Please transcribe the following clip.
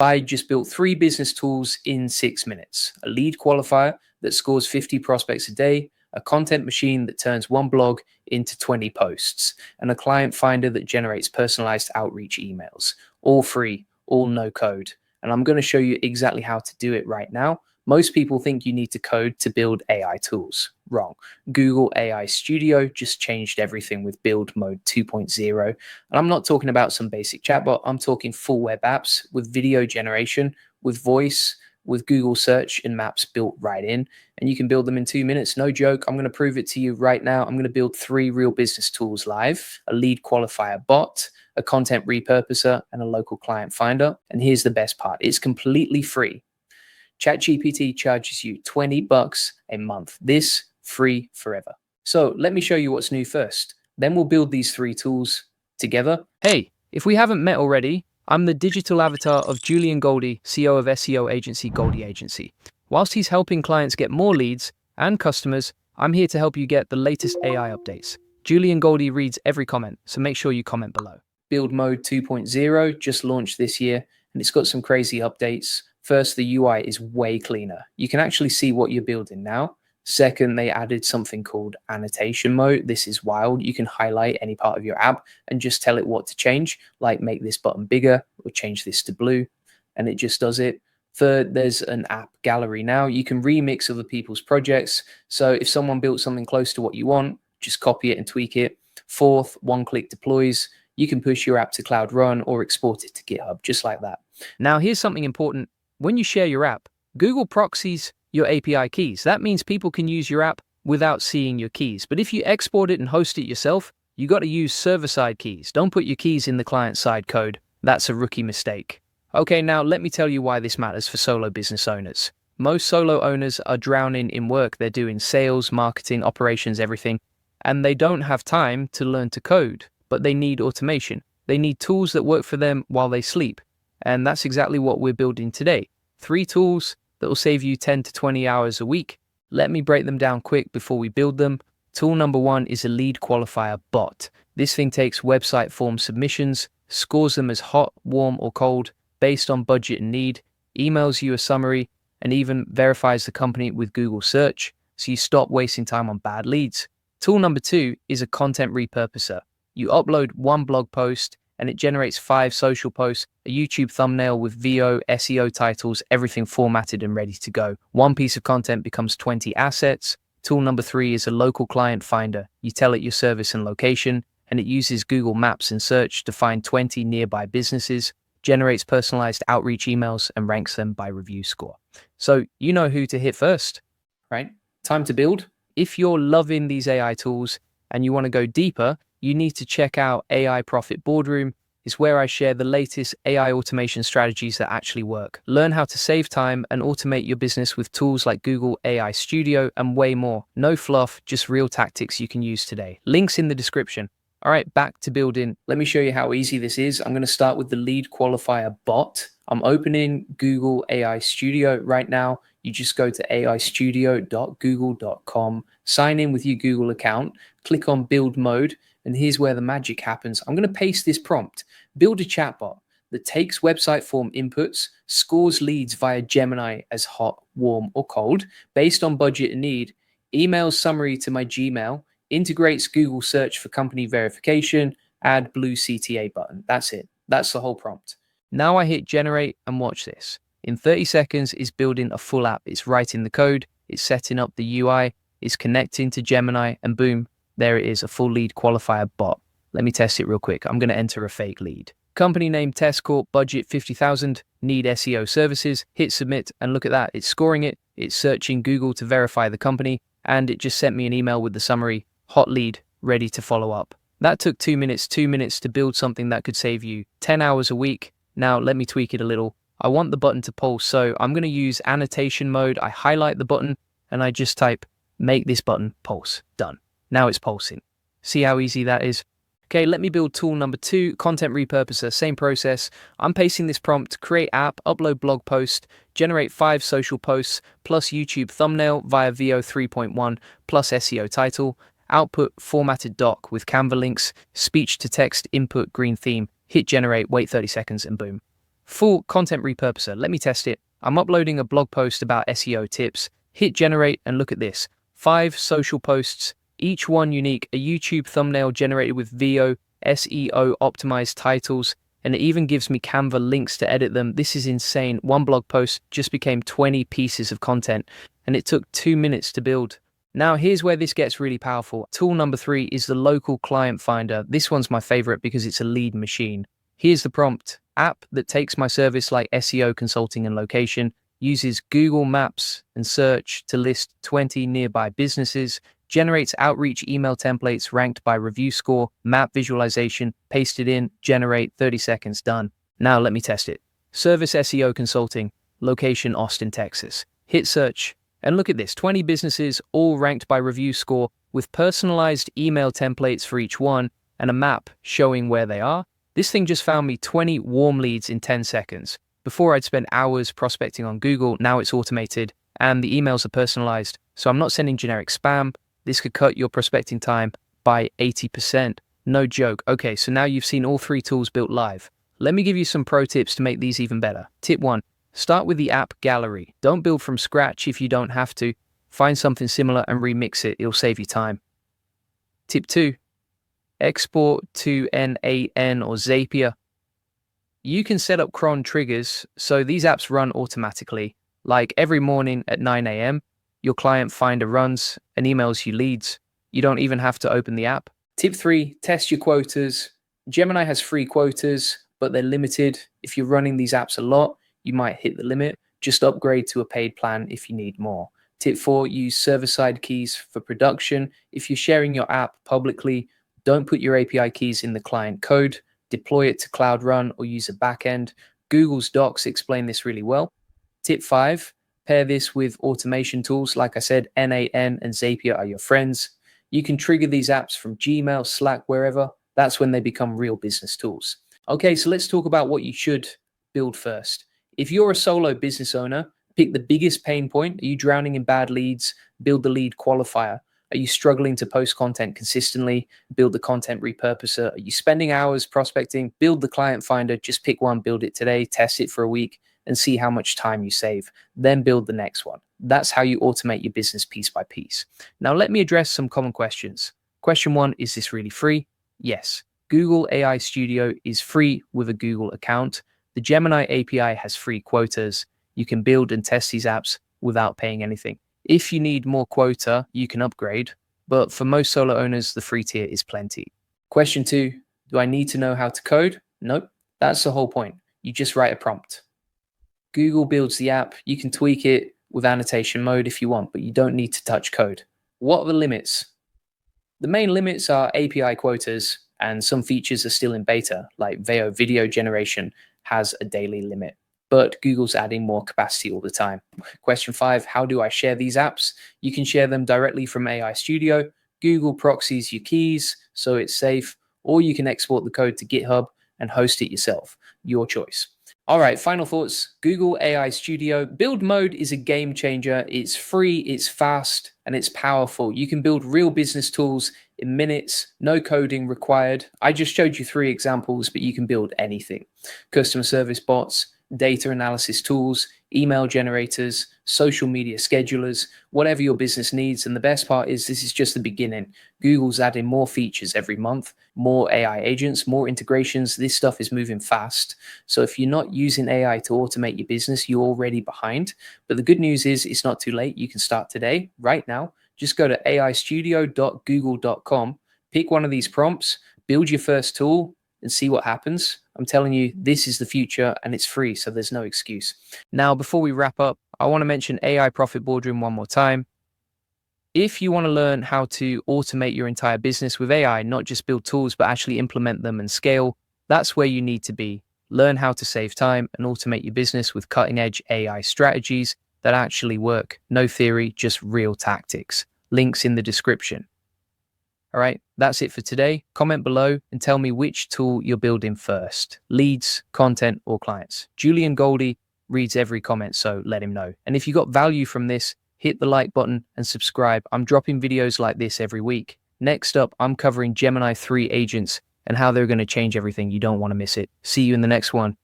I just built 3 business tools in 6 minutes. A lead qualifier that scores 50 prospects a day, a content machine that turns one blog into 20 posts, and a client finder that generates personalized outreach emails. All free, all no code. And I'm going to show you exactly how to do it right now. Most people think you need to code to build AI tools. Wrong. Google AI Studio just changed everything with build mode 2.0. And I'm not talking about some basic chatbot. I'm talking full web apps with video generation, with voice, with Google search and maps built right in. And you can build them in 2 minutes. No joke. I'm going to prove it to you right now. I'm going to build 3 real business tools live: a lead qualifier bot, a content repurposer, and a local client finder. And here's the best part. It's completely free. ChatGPT charges you $20 a month. This free forever. So let me show you what's new first. Then we'll build these 3 tools together. Hey, if we haven't met already, I'm the digital avatar of Julian Goldie, CEO of SEO agency Goldie Agency. Whilst he's helping clients get more leads and customers, I'm here to help you get the latest AI updates. Julian Goldie reads every comment, so make sure you comment below. Build mode 2.0 just launched this year, and it's got some crazy updates. First, the UI is way cleaner. You can actually see what you're building now. Second, they added something called Annotation Mode. This is wild. You can highlight any part of your app and just tell it what to change, like make this button bigger or change this to blue, and it just does it. Third, there's an app gallery now. You can remix other people's projects. So if someone built something close to what you want, just copy it and tweak it. Fourth, one-click deploys. You can push your app to Cloud Run or export it to GitHub, just like that. Now, here's something important. When you share your app, Google proxies your API keys. That means people can use your app without seeing your keys. But if you export it and host it yourself, you got to use server-side keys. Don't put your keys in the client-side code. That's a rookie mistake. Okay, now let me tell you why this matters for solo business owners. Most solo owners are drowning in work. They're doing sales, marketing, operations, everything, and they don't have time to learn to code, but they need automation. They need tools that work for them while they sleep. And that's exactly what we're building today. 3 tools that will save you 10 to 20 hours a week. Let me break them down quick before we build them. Tool number 1 is a lead qualifier bot. This thing takes website form submissions, scores them as hot, warm, or cold based on budget and need, emails you a summary, and even verifies the company with Google search, so you stop wasting time on bad leads. Tool number 2 is a content repurposer. You upload 1 blog post and it generates 5 social posts, a YouTube thumbnail with VO, SEO titles, everything formatted and ready to go. 1 piece of content becomes 20 assets. Tool number 3 is a local client finder. You tell it your service and location, and it uses Google Maps and search to find 20 nearby businesses, generates personalized outreach emails, and ranks them by review score. So you know who to hit first, right? Time to build. If you're loving these AI tools and you want to go deeper, you need to check out AI Profit Boardroom. It's where I share the latest AI automation strategies that actually work. Learn how to save time and automate your business with tools like Google AI Studio and way more. No fluff, just real tactics you can use today. Links in the description. All right, back to building. Let me show you how easy this is. I'm going to start with the lead qualifier bot. I'm opening Google AI Studio right now. You just go to aistudio.google.com, sign in with your Google account, click on build mode, and here's where the magic happens. I'm going to paste this prompt. Build a chatbot that takes website form inputs, scores leads via Gemini as hot, warm, or cold, based on budget and need, emails summary to my Gmail, integrates Google search for company verification, add blue CTA button. That's it. That's the whole prompt. Now I hit generate and watch this. In 30 seconds, it's building a full app. It's writing the code, it's setting up the UI, it's connecting to Gemini, and boom, there it is, a full lead qualifier bot. Let me test it real quick. I'm going to enter a fake lead. Company name Test Corp, budget 50,000, need SEO services, hit submit, and look at that. It's scoring it, it's searching Google to verify the company, and it just sent me an email with the summary, hot lead, ready to follow up. That took 2 minutes to build something that could save you 10 hours a week. Now let me tweak it a little. I want the button to pulse, so I'm going to use Annotation Mode. I highlight the button and I just type, make this button pulse. Done. Now it's pulsing. See how easy that is? Okay, let me build tool number 2, content repurposer. Same process. I'm pasting this prompt, create app, upload blog post, generate 5 social posts, plus YouTube thumbnail via VO 3.1, plus SEO title, output formatted doc with Canva links, speech to text input green theme, hit generate, wait 30 seconds, and boom. Full content repurposer. Let me test it. I'm uploading a blog post about SEO tips. Hit generate and look at this. 5 social posts, each one unique, a YouTube thumbnail generated with VO, SEO optimized titles, and it even gives me Canva links to edit them. This is insane. One blog post just became 20 pieces of content, and it took 2 minutes to build. Now, here's where this gets really powerful. Tool number 3 is the local client finder. This one's my favorite because it's a lead machine. Here's the prompt. App that takes my service like SEO consulting and location, uses Google Maps and search to list 20 nearby businesses, generates outreach email templates ranked by review score, map visualization, paste it in, generate, 30 seconds, done. Now let me test it. Service SEO consulting, location Austin, Texas. Hit search. And look at this, 20 businesses, all ranked by review score, with personalized email templates for each one and a map showing where they are. This thing just found me 20 warm leads in 10 seconds. Before I'd spend hours prospecting on Google, now it's automated, and the emails are personalized. So I'm not sending generic spam. This could cut your prospecting time by 80%. No joke. Okay, so now you've seen all 3 tools built live. Let me give you some pro tips to make these even better. Tip 1. Start with the app gallery. Don't build from scratch if you don't have to. Find something similar and remix it. It'll save you time. Tip 2. Export to N8N or Zapier. You can set up cron triggers so these apps run automatically. Like every morning at 9 a.m., your client finder runs and emails you leads. You don't even have to open the app. Tip 3. Test your quotas. Gemini has free quotas, but they're limited. If you're running these apps a lot, you might hit the limit. Just upgrade to a paid plan if you need more. Tip 4, use server-side keys for production. If you're sharing your app publicly, don't put your API keys in the client code. Deploy it to Cloud Run or use a backend. Google's docs explain this really well. Tip 5, pair this with automation tools. Like I said, N8N and Zapier are your friends. You can trigger these apps from Gmail, Slack, wherever. That's when they become real business tools. Okay, so let's talk about what you should build first. If you're a solo business owner, pick the biggest pain point. Are you drowning in bad leads? Build the lead qualifier. Are you struggling to post content consistently? Build the content repurposer. Are you spending hours prospecting? Build the client finder. Just pick one, build it today, test it for a week, and see how much time you save. Then build the next one. That's how you automate your business piece by piece. Now, let me address some common questions. Question 1, is this really free? Yes. Google AI Studio is free with a Google account. The Gemini API has free quotas. You can build and test these apps without paying anything. If you need more quota, you can upgrade, but for most solo owners, the free tier is plenty. Question 2, do I need to know how to code? Nope, that's the whole point. You just write a prompt. Google builds the app. You can tweak it with annotation mode if you want, but you don't need to touch code. What are the limits? The main limits are API quotas, and some features are still in beta, like VEO video generation has a daily limit, but Google's adding more capacity all the time. Question 5, how do I share these apps? You can share them directly from AI Studio. Google proxies your keys, so it's safe, or you can export the code to GitHub and host it yourself. Your choice. All right, final thoughts. Google AI Studio. Build mode is a game changer. It's free, it's fast, and it's powerful. You can build real business tools in minutes, no coding required. I just showed you 3 examples, but you can build anything. Customer service bots, data analysis tools, email generators, social media schedulers, whatever your business needs. And the best part is this is just the beginning. Google's adding more features every month, more AI agents, more integrations. This stuff is moving fast. So if you're not using AI to automate your business, you're already behind. But the good news is it's not too late. You can start today, right now. Just go to aistudio.google.com, pick one of these prompts, build your first tool, and see what happens. I'm telling you, this is the future and it's free, so there's no excuse. Now, before we wrap up, I want to mention AI Profit Boardroom one more time. If you want to learn how to automate your entire business with AI, not just build tools, but actually implement them and scale, that's where you need to be. Learn how to save time and automate your business with cutting-edge AI strategies that actually work. No theory, just real tactics. Links in the description. All right, that's it for today. Comment below and tell me which tool you're building first. Leads, content, or clients. Julian Goldie reads every comment, so let him know. And if you got value from this, hit the like button and subscribe. I'm dropping videos like this every week. Next up, I'm covering Gemini 3 agents and how they're going to change everything. You don't want to miss it. See you in the next one.